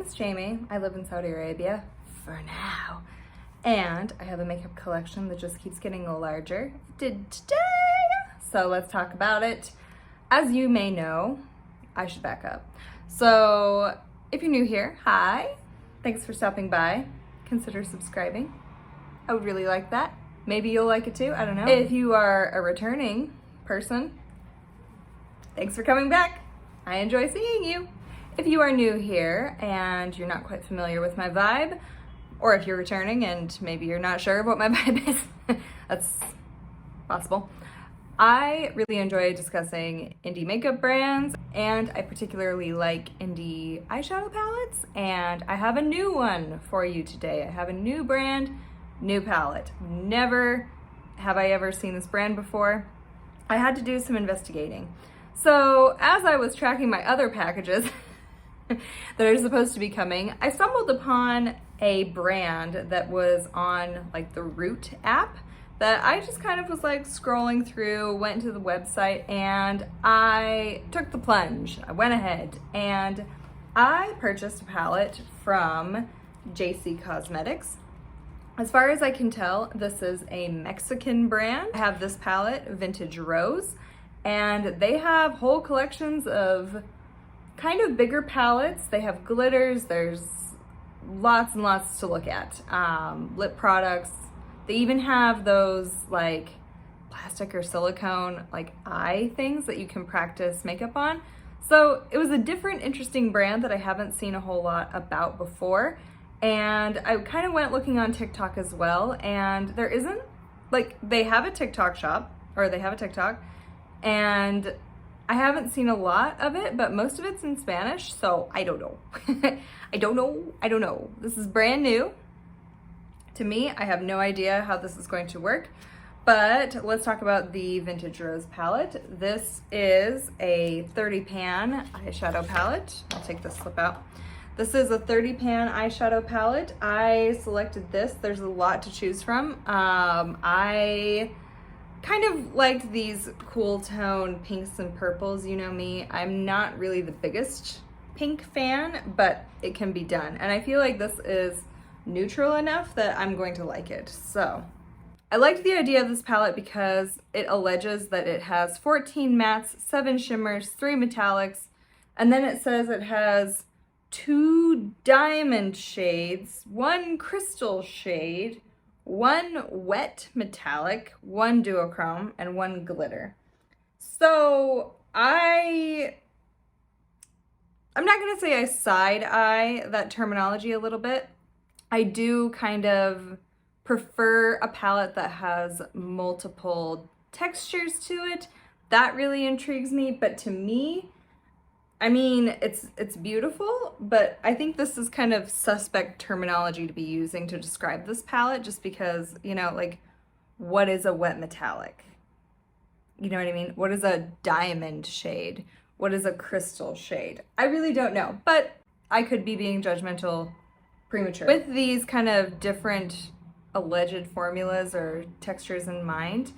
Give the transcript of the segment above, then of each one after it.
is Jamie. I live in Saudi Arabia for now. And I have a makeup collection that just keeps getting larger. It did today. So let's talk about it. As you may know, I should back up. So if you're new here, hi. Thanks for stopping by. Consider subscribing. I would really like that. Maybe you'll like it too, I don't know. If you are a returning person, thanks for coming back. I enjoy seeing you. If you are new here and you're not quite familiar with my vibe, or if you're returning and maybe you're not sure what my vibe is, that's possible. I really enjoy discussing indie makeup brands, and I particularly like indie eyeshadow palettes, and I have a new one for you today. I have a new brand, new palette. Never have I ever seen this brand before. I had to do some investigating. So as I was tracking my other packages that are supposed to be coming, I stumbled upon a brand that was on like the Root app that I just kind of was like scrolling through, went to the website, and I took the plunge. I went ahead and I purchased a palette from Jacy Cosmetics. As far as I can tell, this is a Mexican brand. I have this palette, Vintage Rose, and they have whole collections of kind of bigger palettes. They have glitters, there's lots and lots to look at. Lip products. They even have those like plastic or silicone like eye things that you can practice makeup on. So it was a different, interesting brand that I haven't seen a whole lot about before. And I kind of went looking on TikTok as well, and there isn't, like, they have a TikTok shop, or they have a TikTok, and I haven't seen a lot of it, but most of it's in Spanish, so I don't know. I don't know. This is brand new to me. I have no idea how this is going to work, but let's talk about the Vintage Rose palette. This is a 30 pan eyeshadow palette. I'll take this slip out. This is a 30 pan eyeshadow palette. I selected this. There's a lot to choose from. I kind of liked these cool tone pinks and purples. You know me, I'm not really the biggest pink fan, but it can be done. And I feel like this is neutral enough that I'm going to like it. So I liked the idea of this palette because it alleges that it has 14 mattes, 7 shimmers, 3 metallics, and then it says it has 2 diamond shades, 1 crystal shade, 1 wet metallic, 1 duochrome, and 1 glitter. So I'm not gonna say I side-eye that terminology a little bit. I do kind of prefer a palette that has multiple textures to it. That really intrigues me, but to me, I mean, it's beautiful, but I think this is kind of suspect terminology to be using to describe this palette, just because, you know, like, what is a wet metallic? You know what I mean? What is a diamond shade? What is a crystal shade? I really don't know, but I could be being judgmental premature. With these kind of different alleged formulas or textures in mind,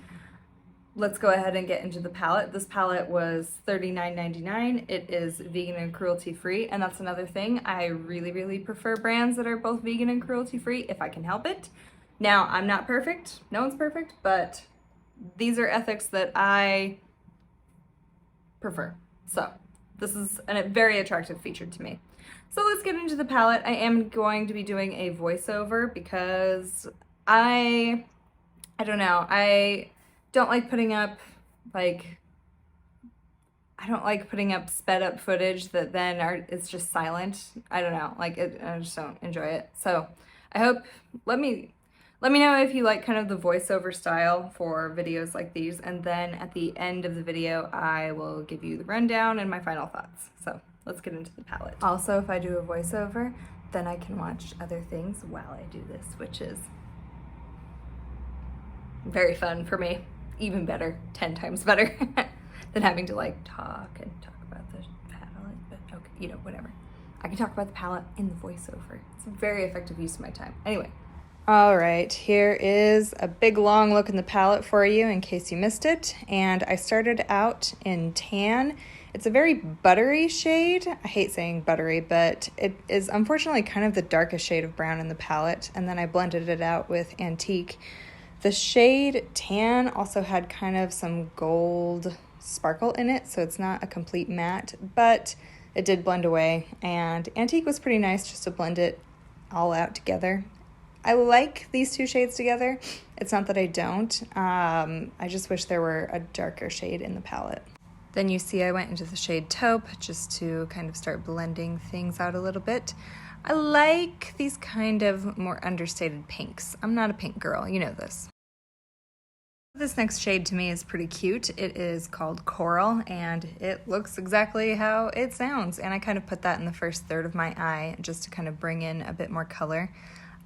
let's go ahead and get into the palette. This palette was $39.99. It is vegan and cruelty free, and that's another thing. I really, really prefer brands that are both vegan and cruelty free if I can help it. Now, I'm not perfect. No one's perfect, but these are ethics that I prefer. So this is a very attractive feature to me. So let's get into the palette. I am going to be doing a voiceover because I don't know. I don't like putting up sped up footage that then it's just silent. I don't know, I just don't enjoy it. So I hope, let me know if you like kind of the voiceover style for videos like these, and then at the end of the video I will give you the rundown and my final thoughts. So let's get into the palette. Also, if I do a voiceover, then I can watch other things while I do this, which is very fun for me. Even better, 10 times better than having to like talk about the palette, but okay, you know, whatever. I can talk about the palette in the voiceover. It's a very effective use of my time. Anyway. All right, here is a big long look in the palette for you in case you missed it. And I started out in tan. It's a very buttery shade. I hate saying buttery, but it is unfortunately kind of the darkest shade of brown in the palette. And then I blended it out with Antique. The shade Tan also had kind of some gold sparkle in it, so it's not a complete matte, but it did blend away. And Antique was pretty nice just to blend it all out together. I like these two shades together. It's not that I don't. I just wish there were a darker shade in the palette. Then you see I went into the shade Taupe just to kind of start blending things out a little bit. I like these kind of more understated pinks. I'm not a pink girl, you know this. This next shade to me is pretty cute. It is called Coral, and it looks exactly how it sounds. And I kind of put that in the first third of my eye just to kind of bring in a bit more color.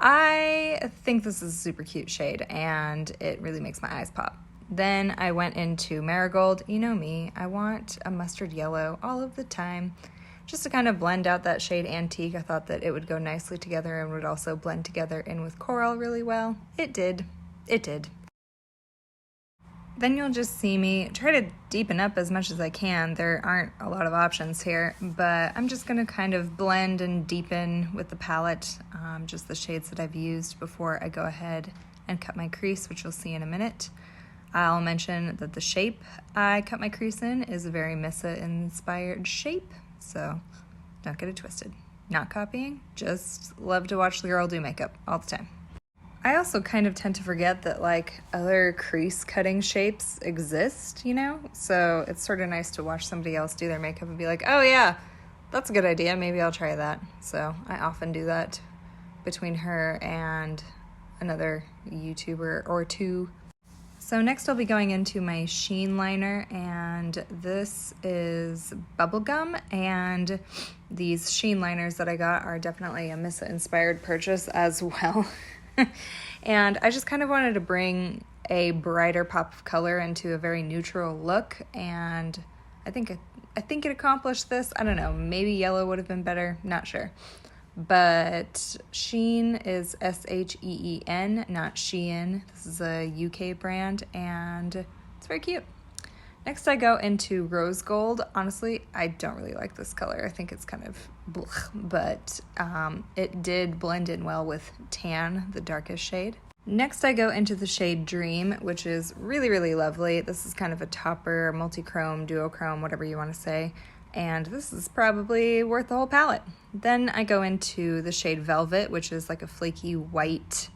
I think this is a super cute shade, and it really makes my eyes pop. Then I went into Marigold. You know me, I want a mustard yellow all of the time. Just to kind of blend out that shade Antique, I thought that it would go nicely together and would also blend together in with Coral really well. It did. It did. Then you'll just see me try to deepen up as much as I can. There aren't a lot of options here, but I'm just gonna kind of blend and deepen with the palette, just the shades that I've used before I go ahead and cut my crease, which you'll see in a minute. I'll mention that the shape I cut my crease in is a very Missa-inspired shape, so don't get it twisted. Not copying, just love to watch the girl do makeup all the time. I also kind of tend to forget that like other crease cutting shapes exist, you know? So it's sort of nice to watch somebody else do their makeup and be like, oh yeah, that's a good idea, maybe I'll try that. So I often do that between her and another YouTuber or two. So next I'll be going into my sheen liner, and this is Bubblegum, and these sheen liners that I got are definitely a Missa inspired purchase as well. And I just kind of wanted to bring a brighter pop of color into a very neutral look, and I think it accomplished this. I don't know, maybe yellow would have been better, not sure. But Sheen is S-H-E-E-N, not Shein. This is a UK brand, and it's very cute. Next I go into Rose Gold. Honestly, I don't really like this color. I think it's kind of blech, but it did blend in well with Tan, the darkest shade. Next I go into the shade Dream, which is really, really lovely. This is kind of a topper, multi-chrome, duochrome, whatever you want to say. And this is probably worth the whole palette. Then I go into the shade Velvet, which is like a flaky white.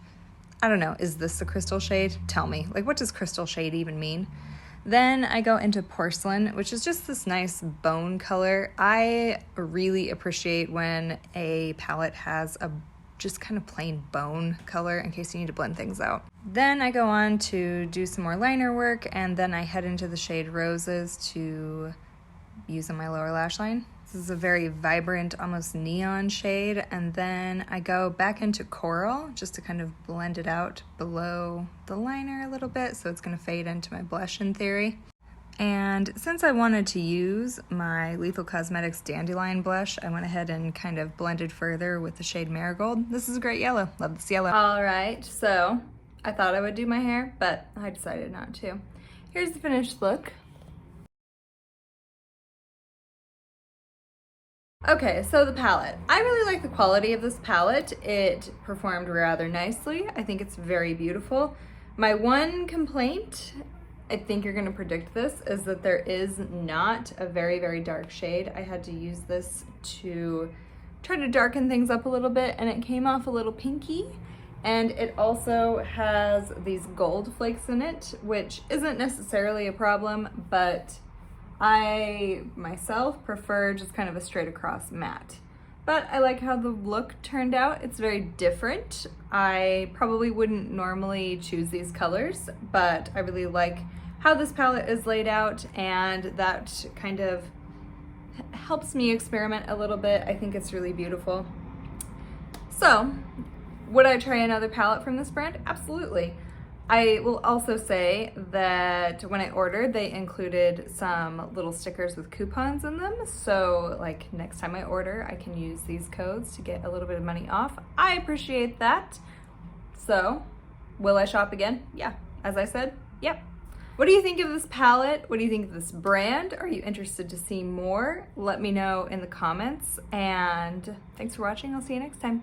I don't know, is this the crystal shade? Tell me. Like, what does crystal shade even mean? Then I go into Porcelain, which is just this nice bone color. I really appreciate when a palette has a just kind of plain bone color in case you need to blend things out. Then I go on to do some more liner work, and then I head into the shade Roses to use on my lower lash line. This is a very vibrant, almost neon shade, and then I go back into Coral just to kind of blend it out below the liner a little bit, so it's going to fade into my blush in theory. And since I wanted to use my Lethal Cosmetics Dandelion blush, I went ahead and kind of blended further with the shade Marigold. This is a great yellow. Love this yellow. All right, so I thought I would do my hair, but I decided not to. Here's the finished look. Okay, so the palette. I really like the quality of this palette. It performed rather nicely. I think it's very beautiful. My one complaint, I think you're gonna predict this, is that there is not a very, very dark shade. I had to use this to try to darken things up a little bit, and it came off a little pinky. And it also has these gold flakes in it, which isn't necessarily a problem, but I myself prefer just kind of a straight across matte. But I like how the look turned out. It's very different. I probably wouldn't normally choose these colors, but I really like how this palette is laid out, and that kind of helps me experiment a little bit. I think it's really beautiful. So, would I try another palette from this brand? Absolutely. I will also say that when I ordered, they included some little stickers with coupons in them. So like next time I order, I can use these codes to get a little bit of money off. I appreciate that. So will I shop again? Yeah. As I said, yep. What do you think of this palette? What do you think of this brand? Are you interested to see more? Let me know in the comments, and thanks for watching. I'll see you next time.